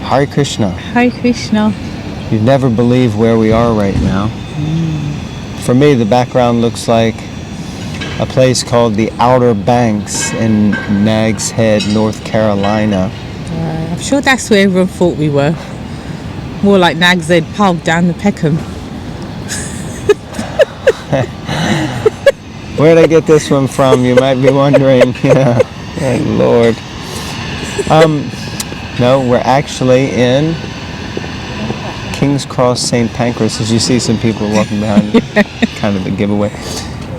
Hare Krishna. Hare Krishna. You'd never believe where we are right now. For me, the background looks like a place called the Outer Banks in Nags Head, North Carolina. I'm sure that's where everyone thought we were. More like Nags Head Pub down the Peckham. Where'd I get this one from? You might be wondering. Yeah, oh, Lord. No, we're actually in King's Cross, St. Pancras. As you see, some people walking behind, kind of a giveaway.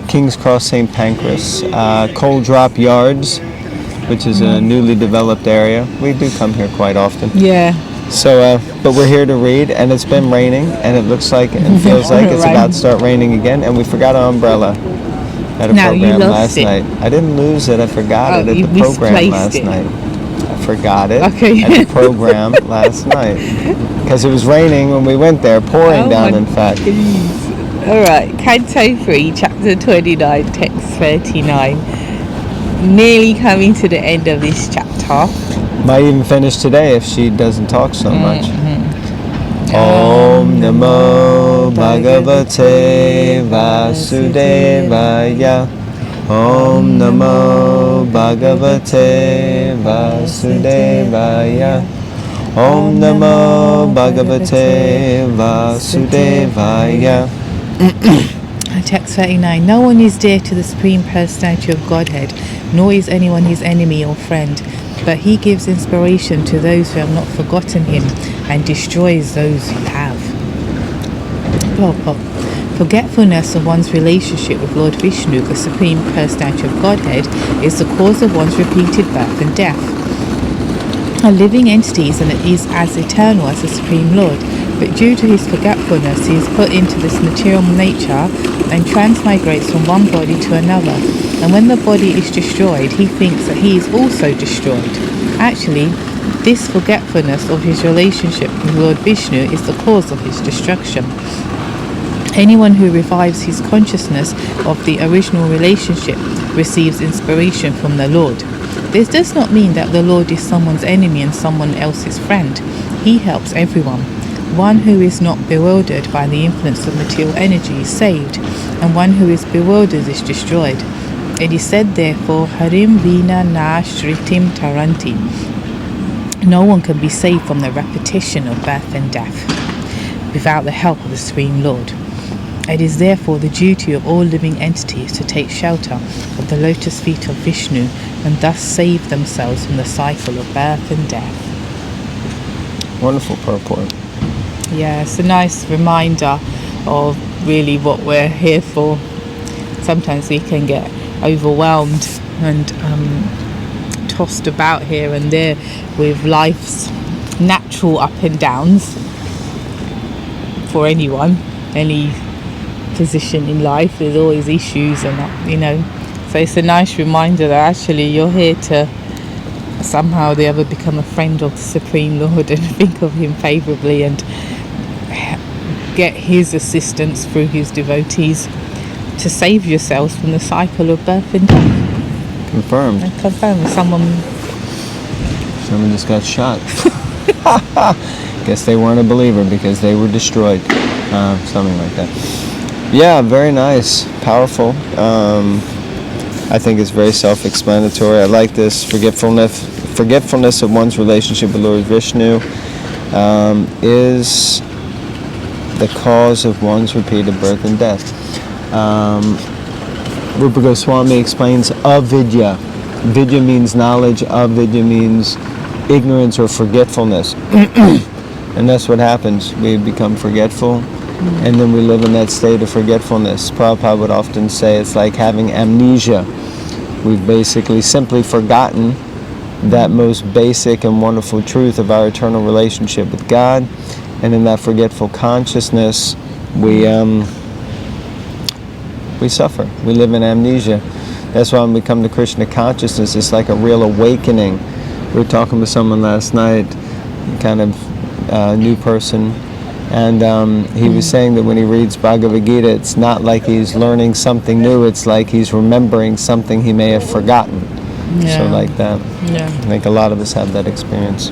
King's Cross, St. Pancras. Coal Drop Yards, which is a newly developed area. We do come here quite often. Yeah. So, but we're here to read, and it's been raining, and it looks like and feels like it's about to start raining again, and we forgot our umbrella at a program last night. I didn't lose it, I forgot it at the program last night. I forgot it at the program last night. Because it was raining when we went there, pouring down, in fact. Alright, Canto 3, Chapter 29, Text 39. Nearly coming to the end of this chapter. Might even finish today if she doesn't talk so much. Om Namo Bhagavate Vasudevaya. Om Namo Bhagavate Vasudevaya. Om Namo Bhagavate Vasudevaya. Text 39. No one is dear to the Supreme Personality of Godhead, nor is anyone his enemy or friend, but he gives inspiration to those who have not forgotten him and destroys those who have. Forgetfulness of one's relationship with Lord Vishnu, the Supreme Personality of Godhead, is the cause of one's repeated birth and death. A living entity is as eternal as the Supreme Lord, but due to his forgetfulness he is put into this material nature and transmigrates from one body to another, and when the body is destroyed he thinks that he is also destroyed. Actually, this forgetfulness of his relationship with Lord Vishnu is the cause of his destruction. Anyone who revives his consciousness of the original relationship receives inspiration from the Lord. This does not mean that the Lord is someone's enemy and someone else's friend. He helps everyone. One who is not bewildered by the influence of material energy is saved, and one who is bewildered is destroyed. It is said, therefore, Harim Vina Na Shritim Taranti. No one can be saved from the repetition of birth and death without the help of the Supreme Lord. It is therefore the duty of all living entities to take shelter of the lotus feet of Vishnu and thus save themselves from the cycle of birth and death. Wonderful purport. Yeah, it's a nice reminder of really what we're here for. Sometimes we can get overwhelmed and tossed about here and there with life's natural up and downs for anyone, any position in life. There's always issues and so it's a nice reminder that actually you're here to somehow or the other become a friend of the Supreme Lord and think of him favourably and get his assistance through his devotees to save yourselves from the cycle of birth and death. Confirmed. And confirmed. Someone just got shot. Guess they weren't a believer because they were destroyed. Something like that. Yeah, very nice. Powerful. I think it's very self-explanatory. I like this. Forgetfulness of one's relationship with Lord Vishnu is the cause of one's repeated birth and death. Rupa Goswami explains avidya. Vidya means knowledge. Avidya means ignorance or forgetfulness. And that's what happens. We become forgetful, and then we live in that state of forgetfulness. Prabhupada would often say it's like having amnesia. We've basically simply forgotten that most basic and wonderful truth of our eternal relationship with God, and in that forgetful consciousness, we suffer. We live in amnesia. That's why when we come to Krishna consciousness, it's like a real awakening. We were talking with someone last night, kind of new person, and he was saying that when he reads Bhagavad Gita, it's not like he's learning something new, it's like he's remembering something he may have forgotten. So like that. Yeah. I think a lot of us have that experience.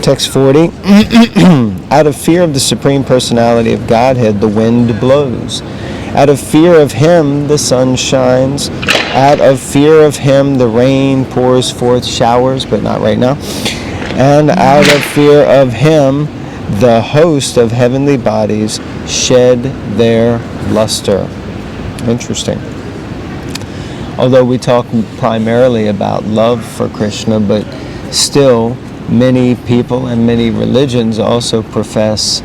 Text 40. Out of fear of the Supreme Personality of Godhead, the wind blows. Out of fear of Him, the sun shines. Out of fear of Him, the rain pours forth showers, but not right now. And out of fear of Him, the host of heavenly bodies shed their luster. Interesting. Although we talk primarily about love for Krishna, but still many people and many religions also profess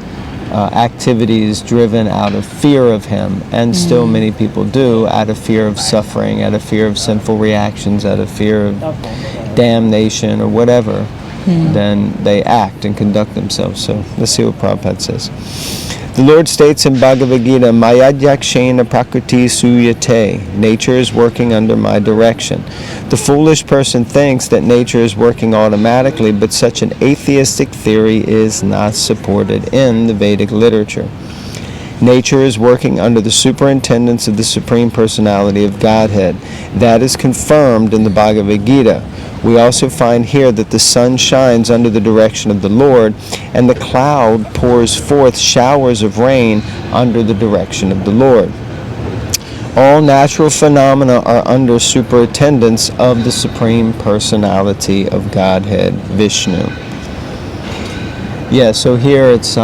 activities driven out of fear of Him, and still many people do out of fear of suffering, out of fear of sinful reactions, out of fear of damnation or whatever. Then they act and conduct themselves. So let's see what Prabhupada says. The Lord states in Bhagavad Gita, Mayadhyakshena prakriti suyate. Nature is working under my direction. The foolish person thinks that nature is working automatically, but such an atheistic theory is not supported in the Vedic literature. Nature is working under the superintendence of the Supreme Personality of Godhead. That is confirmed in the Bhagavad Gita. We also find here that the sun shines under the direction of the Lord, and the cloud pours forth showers of rain under the direction of the Lord. All natural phenomena are under superintendence of the Supreme Personality of Godhead, Vishnu. Yeah, so here it's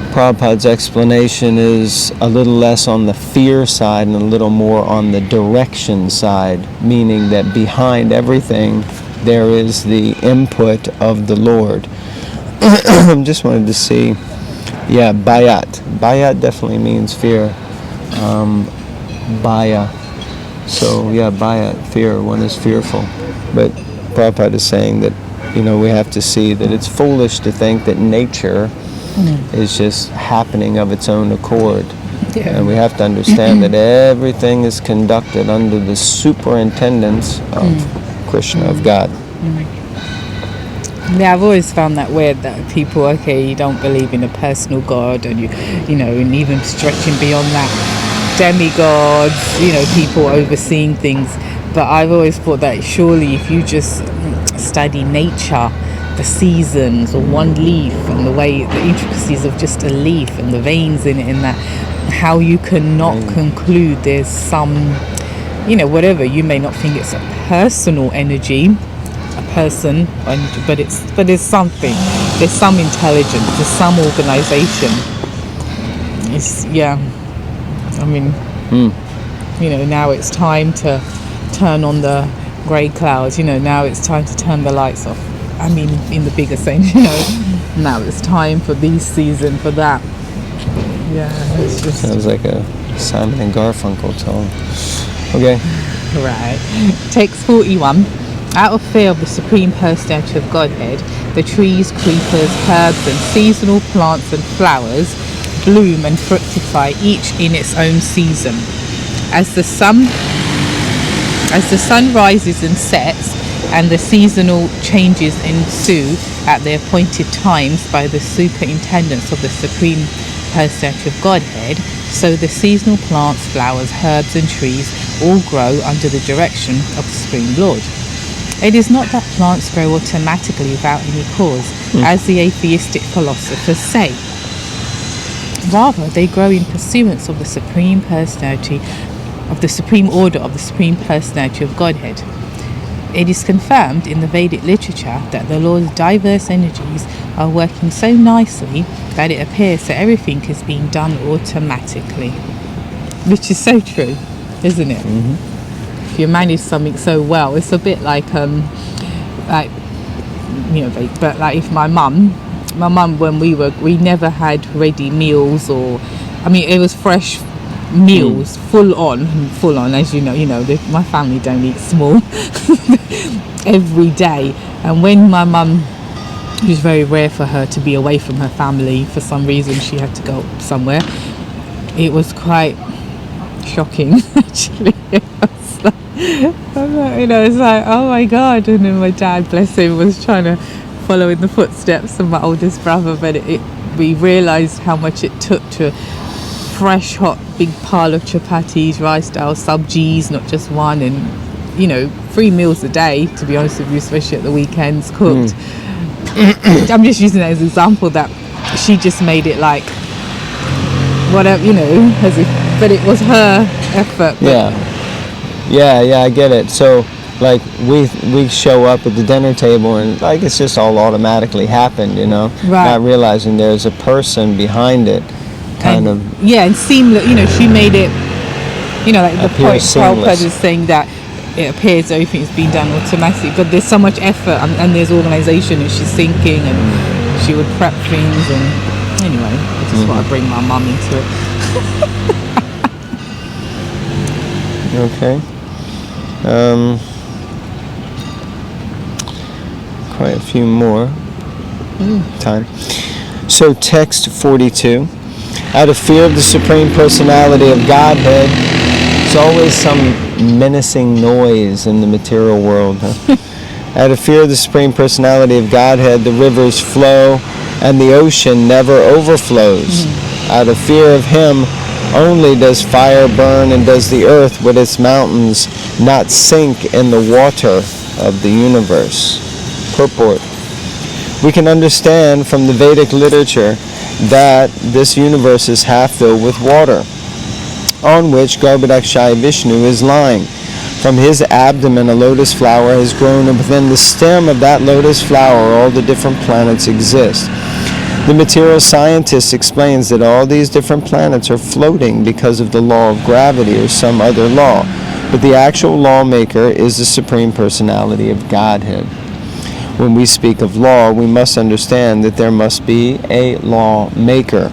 Prabhupada's explanation is a little less on the fear side and a little more on the direction side, meaning that behind everything there is the input of the Lord. Just wanted to see, yeah, bayat. Bayat definitely means fear. Baya. So, yeah, bayat, fear. One is fearful. But Prabhupada is saying that, we have to see that it's foolish to think that nature is just happening of its own accord. Yeah. And we have to understand that everything is conducted under the superintendence of Krishna, of God. Yeah, I've always found that weird that people, you don't believe in a personal God, and and even stretching beyond that, demigods, people overseeing things. But I've always thought that surely if you just study nature, the seasons, or one leaf, and the intricacies of just a leaf and the veins in it, and that how you cannot conclude there's some, whatever, you may not think it's a personal energy, a person, but there's something, there's some intelligence, there's some organization. Now it's time to turn on the grey clouds, now it's time to turn the lights off. In the bigger sense, now it's time for this season, for that. Yeah, it's just... Sounds like a Simon and Garfunkel song. Okay. Right. Text 41. Out of fear of the Supreme Personality of Godhead, the trees, creepers, herbs, and seasonal plants and flowers bloom and fructify, each in its own season. As the sun rises and sets, and the seasonal changes ensue at the appointed times by the superintendence of the Supreme Personality of Godhead, so the seasonal plants, flowers, herbs, and trees all grow under the direction of the Supreme Lord. It is not that plants grow automatically without any cause, as the atheistic philosophers say. Rather, they grow in pursuance of the Supreme Personality, of the Supreme Order of the Supreme Personality of Godhead. It is confirmed in the Vedic literature that the Lord's diverse energies are working so nicely that it appears that everything is being done automatically. Which is so true, isn't it? Mm-hmm. If you manage something so well, it's a bit like if my mum, when we never had ready meals, or it was fresh meals, full on, as my family don't eat small every day. And when my mum, it was very rare for her to be away from her family for some reason, she had to go somewhere, it was quite shocking actually. It's like, oh my God. And then my dad, bless him, was trying to follow in the footsteps of my oldest brother, but we realized how much it took to fresh hot big pile of chapatis, rice style sabjis, not just one, and 3 meals a day, to be honest with you, especially at the weekends, cooked. I'm just using that as an example that she just made it like whatever, you know, as if, but it was her effort. Yeah, I get it. So like we show up at the dinner table and like it's just all automatically happened, you know, not realizing there's a person behind it, and seamless. You know, she made it. You know, like the point Prabhupada is saying that it appears everything's been done automatically, but there's so much effort and there's organisation, and she's thinking and she would prep things, and anyway, I just want to bring my mum into it. Okay. Quite a few more. Time. So text 42. Out of fear of the Supreme Personality of Godhead, there's always some menacing noise in the material world. Huh? Out of fear of the Supreme Personality of Godhead, the rivers flow and the ocean never overflows. Out of fear of Him only does fire burn, and does the earth with its mountains not sink in the water of the universe. Purport. We can understand from the Vedic literature that this universe is half filled with water, on which Garbhodakshaya Vishnu is lying. From his abdomen a lotus flower has grown, and within the stem of that lotus flower all the different planets exist. The material scientist explains that all these different planets are floating because of the law of gravity or some other law, but the actual lawmaker is the Supreme Personality of Godhead. When we speak of law, we must understand that there must be a lawmaker.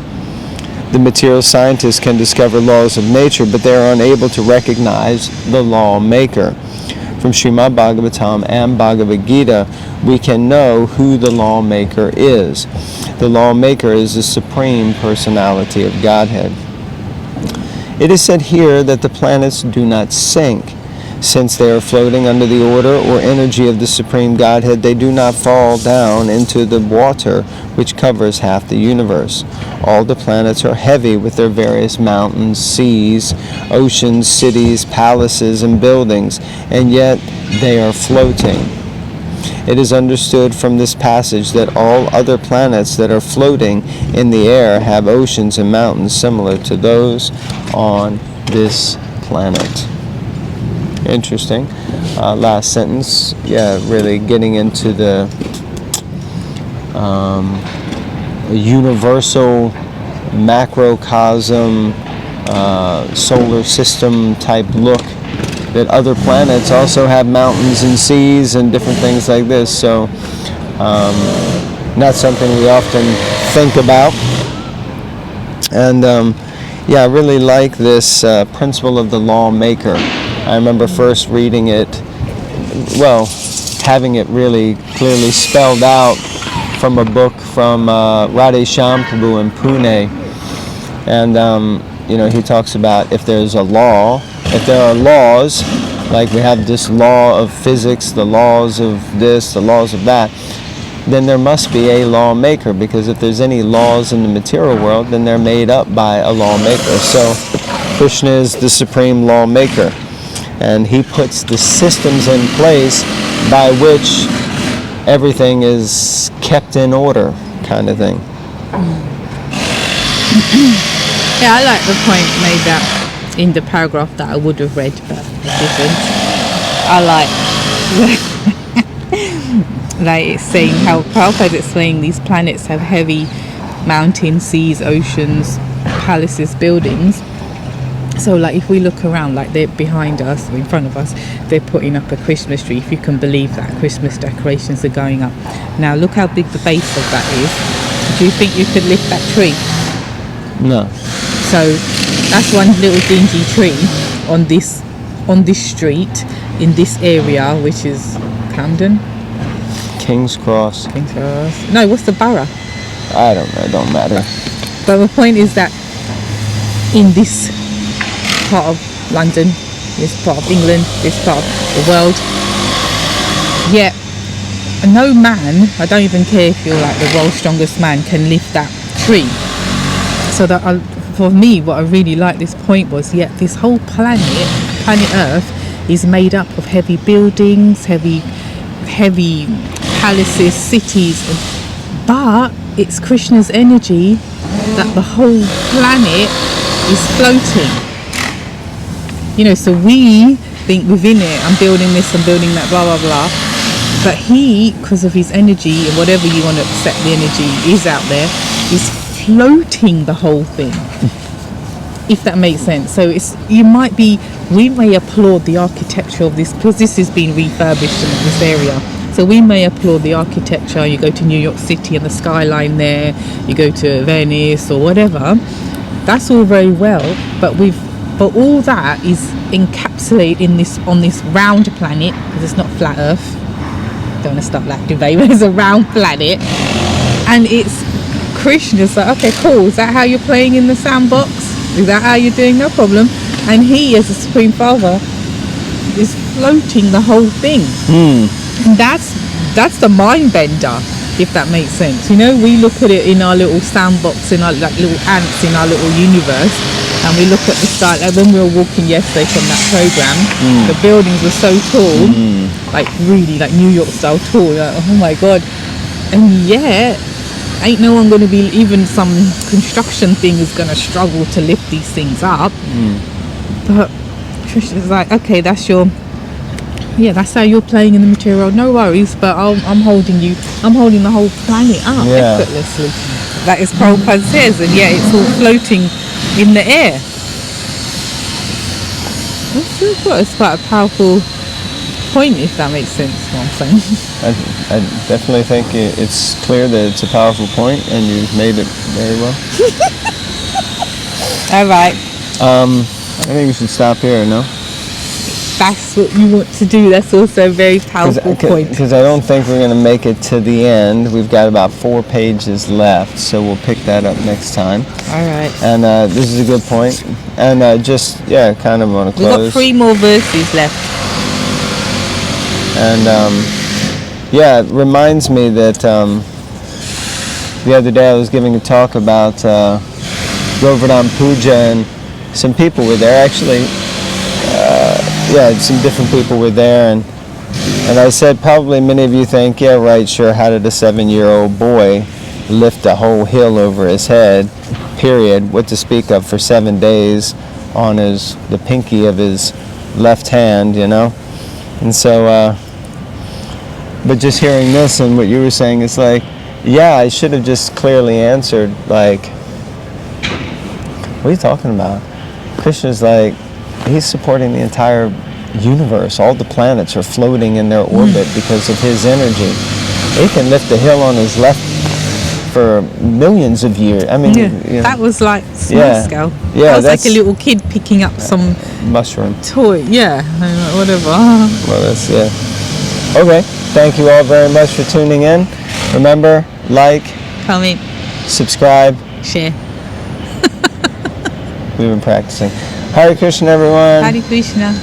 The material scientists can discover laws of nature, but they are unable to recognize the lawmaker. From Srimad Bhagavatam and Bhagavad Gita, we can know who the lawmaker is. The lawmaker is the Supreme Personality of Godhead. It is said here that the planets do not sink. Since they are floating under the order or energy of the Supreme Godhead, they do not fall down into the water which covers half the universe. All the planets are heavy with their various mountains, seas, oceans, cities, palaces, and buildings, and yet they are floating. It is understood from this passage that all other planets that are floating in the air have oceans and mountains similar to those on this planet. Interesting. Last sentence, really getting into the universal macrocosm solar system type look, that other planets also have mountains and seas and different things like this. So not something we often think about. And I really like this principle of the lawmaker. I remember first reading it, having it really clearly spelled out from a book from Radhe Shyam Prabhu in Pune. And, he talks about if there's a law, if there are laws, like we have this law of physics, the laws of this, the laws of that, then there must be a lawmaker, because if there's any laws in the material world, then they're made up by a lawmaker. So Krishna is the supreme lawmaker, and he puts the systems in place by which everything is kept in order, kind of thing. Yeah, I like the point made that in the paragraph that I would have read, but I didn't. I like it's saying how Prabhupada is explaining these planets have heavy mountains, seas, oceans, palaces, buildings. So like if we look around, like they're behind us or in front of us, they're putting up a Christmas tree, if you can believe that. Christmas decorations are going up. Now look how big the base of that is. Do you think you could lift that tree? No. So that's one little dingy tree on this street in this area, which is Camden? King's Cross. No, what's the borough? I don't know, it don't matter. But the point is that in this part of London, this part of England, this part of the world, yet no man, I don't even care if you're like the world's strongest man, can lift that tree. So that for me, what I really liked this point was, yet this whole planet Earth is made up of heavy buildings, heavy palaces, cities, but it's Krishna's energy that the whole planet is floating. So we think within it, I'm building this, I'm building that, blah blah blah, but he, because of his energy and whatever you want to accept the energy is out there, is floating the whole thing. If that makes sense. So we may applaud the architecture of this, because this has been refurbished in this area. So we may applaud the architecture. You go to New York City and the skyline there, you go to Venice or whatever, that's all very well, but all that is encapsulated on this round planet, because it's not flat earth. Don't want to stop that debate, but it's a round planet, and it's Krishna's like, okay, cool, is that how you're playing in the sandbox? Is that how you're doing? No problem. And he, as the Supreme Father, is floating the whole thing. And that's the mind bender, if that makes sense. We look at it in our little sandbox, in our little ants in our little universe, and we look at the sky. Like when we were walking yesterday from that program, the buildings were so tall, like really like New York style tall. Like, oh my god! And yet, ain't no one going to be, even some construction thing is going to struggle to lift these things up. But Trish's like, okay, that's how you're playing in the material. No worries, but I'm holding the whole planet up effortlessly. That is Prabhupada says, and yet it's all floating in the air. It's quite a powerful point, if that makes sense, what I'm saying. I definitely think it's clear that it's a powerful point, and you've made it very well. All right. I think we should stop here, no? That's what you want to do. That's also a very powerful point. Because I don't think we're going to make it to the end. We've got about 4 pages left, so we'll pick that up next time. All right. And this is a good point. And kind of want to close. We've got 3 more verses left. And it reminds me that the other day I was giving a talk about Govardhan Puja, and some people were there actually. Some different people were there, and I said, probably many of you think, yeah, right, sure, how did a 7-year-old boy lift a whole hill over his head, period, what to speak of, for 7 days on the pinky of his left hand, And so, but just hearing this and what you were saying, it's like, I should have just clearly answered, like, what are you talking about? Krishna's like, he's supporting the entire universe. All the planets are floating in their orbit because of his energy. He can lift a hill on his left for millions of years. I mean, that was like small scale. Yeah, that was like a little kid picking up some mushroom toy. Yeah, whatever. Well, that's Okay, thank you all very much for tuning in. Remember, like, comment, subscribe, share. We've been practicing. Hare Krishna, everyone. Hare Krishna.